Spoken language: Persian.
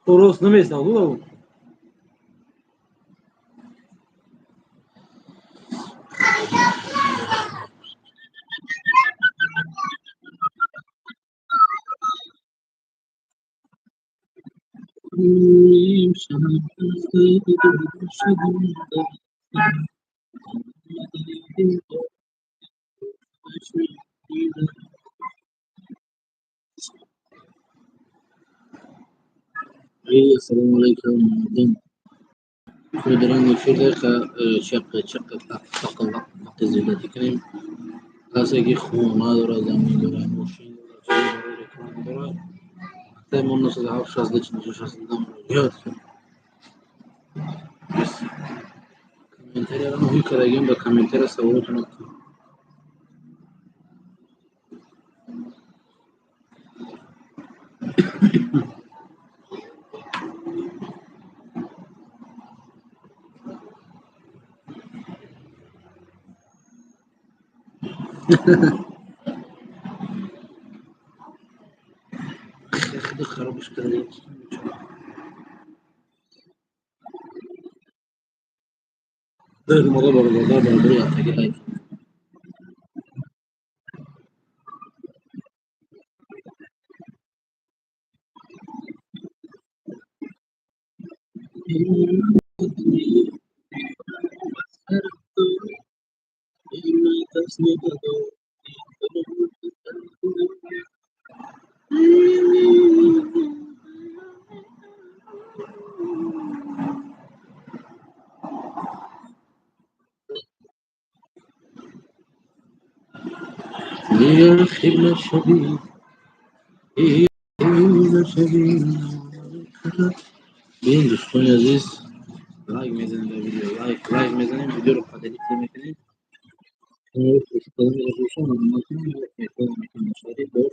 درست نمیستم او السلام عليكم. Federal Federka شق تقلق تزيدات كريم قاسي خون ما دورا زمين دورا موشين دورا كرام دورا حتى من نص العرب شاز دش نجوش شاز دم رجال بس كمنتري أنا هو كذا جنب كمنتري سووت نقطة خد خرب اشتريت ده الموضوع برضه أعتقد يا خير شبيه يا شبيه Bien دوستان عزیز لایک میزنیم به ویدیو لایک میزنیم ویدیو رو خاطری میکنیم کانال پشتون روشن میکنیم میکنیم مشاهده دور